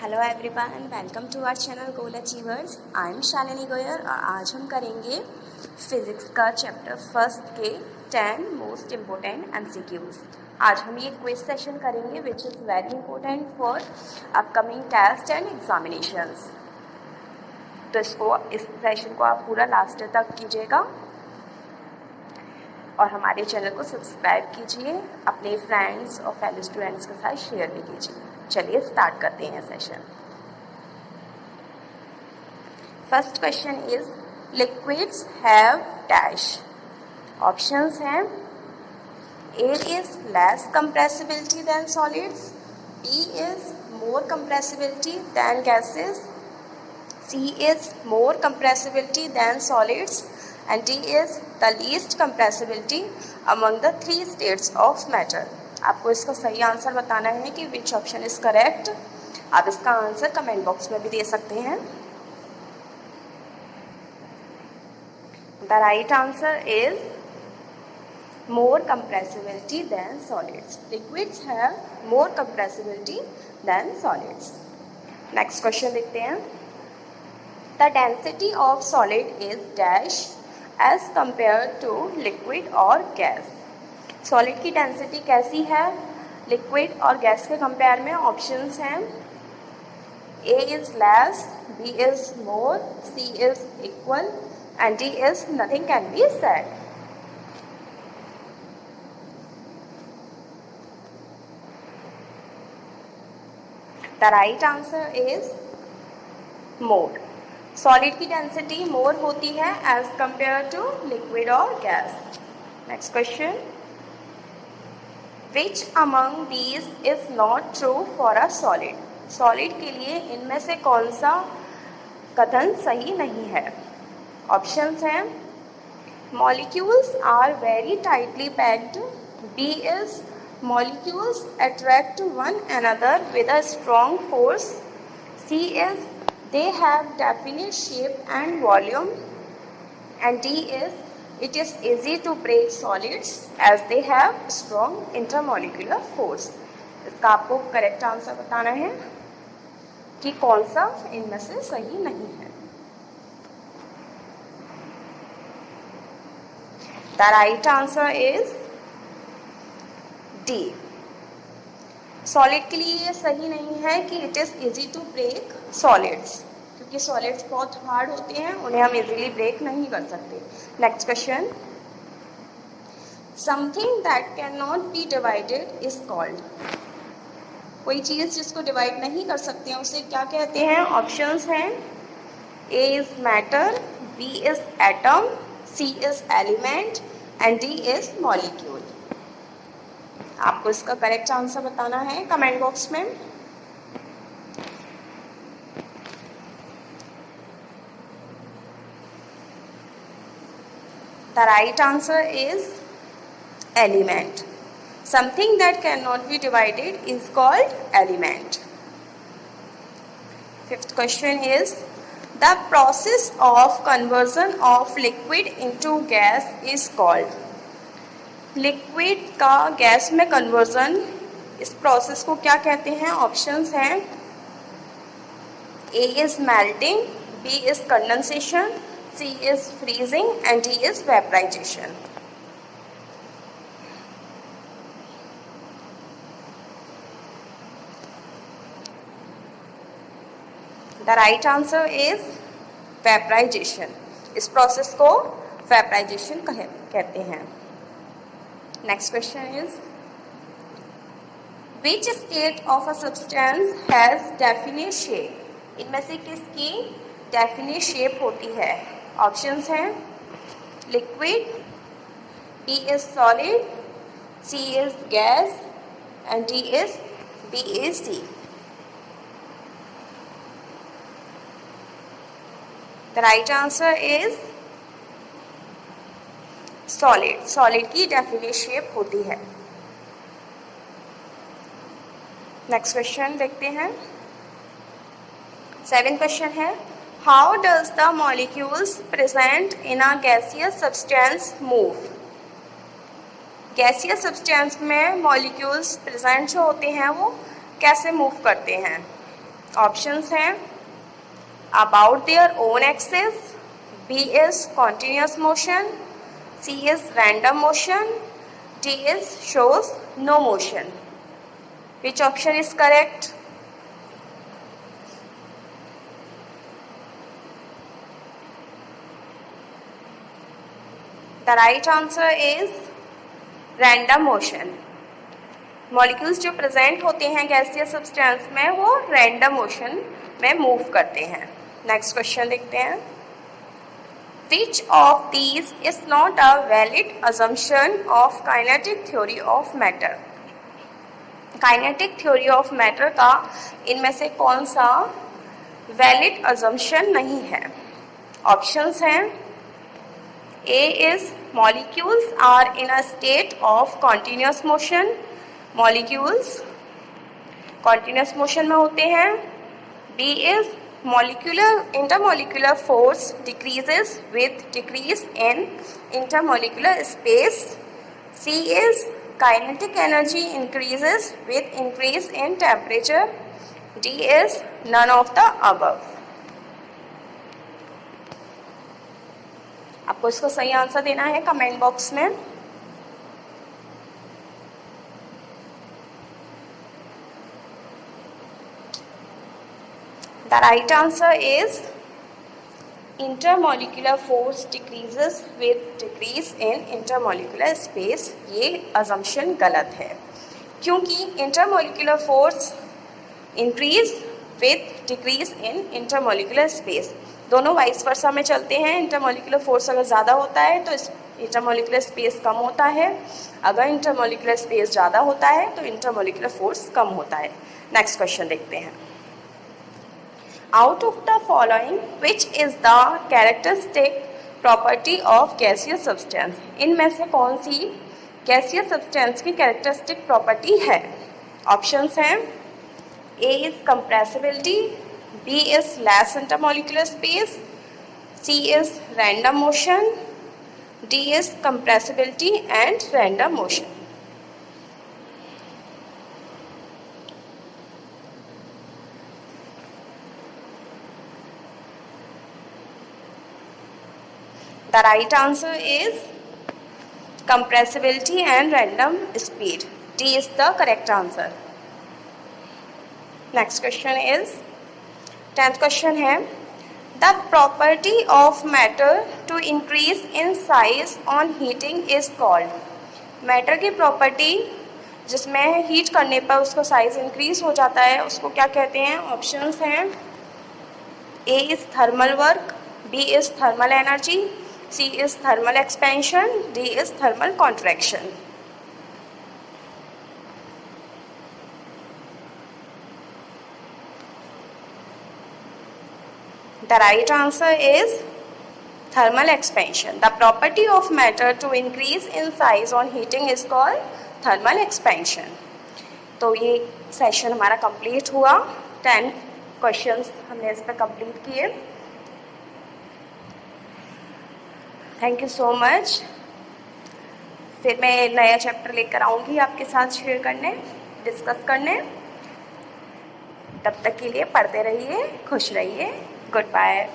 Hello everyone, welcome to our channel goal achievers. I am Shalini Goyar और आज हम करेंगे फिज़िक्स का चैप्टर फर्स्ट के 10 मोस्ट इम्पोर्टेंट एमसीक्यूज। आज हम ये क्विज सेशन करेंगे which is very important for upcoming test and examinations. तो इस सेशन को आप पूरा लास्ट तक कीजिएगा और हमारे चैनल को सब्सक्राइब कीजिए, अपने फ्रेंड्स और फेलो स्टूडेंट्स के साथ शेयर भी कीजिए। चलिए स्टार्ट करते हैं session. First question is liquids have dash. Options हैं A is less compressibility than solids, B is more compressibility than gases, C is more compressibility than solids and D is the least compressibility among the three states of matter। आपको इसका सही answer बताना है कि which option is correct। आप इसका answer comment box में भी दे सकते हैं। The right answer is more compressibility than solids। Liquids have more compressibility than solids। Next question देखते हैं। The density of solid is dash as compare to liquid और gas. Solid की density कैसी है लिक्विड और गैस के compare में? Options हैं A is less, B is more, C is equal and D is nothing can be said. The right answer is more. Solid की density more होती है एज कंपेयर टू लिक्विड और gas. Next question, which among these is not true for a solid. Solid के लिए इनमें से कौन सा कथन सही नहीं है? ऑप्शंस हैं molecules are very tightly packed, B is molecules attract one another with a strong force, C is they have definite shape and volume, and D is it is easy to break solids as they have strong intermolecular force। इसका आपको correct answer बताना है कि कौन सा इनमें से सही नहीं है। The right answer is D। Solid के लिए ये सही नहीं है कि it is easy to break solids, क्योंकि सॉलिड्स बहुत हार्ड होते हैं, उन्हें हम इजीली ब्रेक नहीं कर सकते। Next question, something that can not be divided is called. कोई चीज़ जिसको डिवाइड नहीं कर सकते हैं उसे क्या कहते हैं? ऑप्शंस हैं A is matter, B is atom, C is element and D is molecule. आपको इसका करेक्ट आंसर बताना है कमेंट बॉक्स में। The right answer is element. Something that can not be divided is called element. Fifth question is the process of conversion of liquid into gas is called. Liquid का gas में conversion, इस process को क्या कहते हैं? Options हैं A is melting, B is condensation, C is freezing and D is vaporisation. The right answer is vaporisation. इस process को वेपराइजेशन कहते हैं। Next question is which state of a substance has definite shape। इनमें से किसकी definite shape होती है? Options हैं liquid, B is solid, C is gas and D is BAC। The right answer is solid. Solid की definite shape होती है। Next question देखते हैं। 7th क्वेश्चन है how does the molecules present in a gaseous substance move. Gaseous substance में molecules present जो होते हैं वो कैसे मूव करते हैं? ऑप्शंस हैं about their own axis, B is continuous motion, C is random motion, D is shows no motion. Which option is correct? The right answer is random motion. Molecules जो present होते हैं gaseous substance में वो random motion में move करते हैं। Next question देखते हैं। Which of these is not a valid assumption of kinetic theory of matter? Kinetic theory of matter का इनमें से कौन सा वैलिड assumption नहीं है? ऑप्शंस हैं A is molecules are in a state of continuous motion. Molecules continuous motion में होते हैं। B is molecular intermolecular force decreases with decrease in intermolecular space. C is kinetic energy increases with increase in temperature. D is none of the above. आपको इसको सही answer देना है comment box में। The right answer is intermolecular force decreases with decrease in intermolecular space। ये assumption गलत है क्योंकि intermolecular force increase with decrease in intermolecular space दोनों वाइस वर्सा में चलते हैं। intermolecular force अगर ज़्यादा होता है तो intermolecular space कम होता है, अगर intermolecular space ज़्यादा होता है तो intermolecular force कम होता है। नेक्स्ट क्वेश्चन देखते हैं। Out of the following, which is the characteristic property of gaseous substance? इनमें से कौन सी gaseous substance की characteristic property है? Options हैं A is compressibility, B is less intermolecular space, C is random motion, D is compressibility and random motion. The right answer is compressibility and random speed. D is the correct answer. Next question is 10th question है The property of matter to increase in size on heating is called. Matter की property जिसमें heat करने पर उसका size increase हो जाता है उसको क्या कहते हैं? ऑप्शंस हैं A is thermal work, B is thermal energy, C is thermal expansion, D is thermal contraction. The right answer is thermal expansion. The property of matter to increase in size on heating is called thermal expansion. तो ये session हमारा complete हुआ। 10 questions हमने इस पर complete किए। Thank you so much. फिर मैं नया चैप्टर लेकर आऊँगी आपके साथ शेयर करने, डिस्कस करने। तब तक के लिए पढ़ते रहिए, खुश रहिए। Good bye.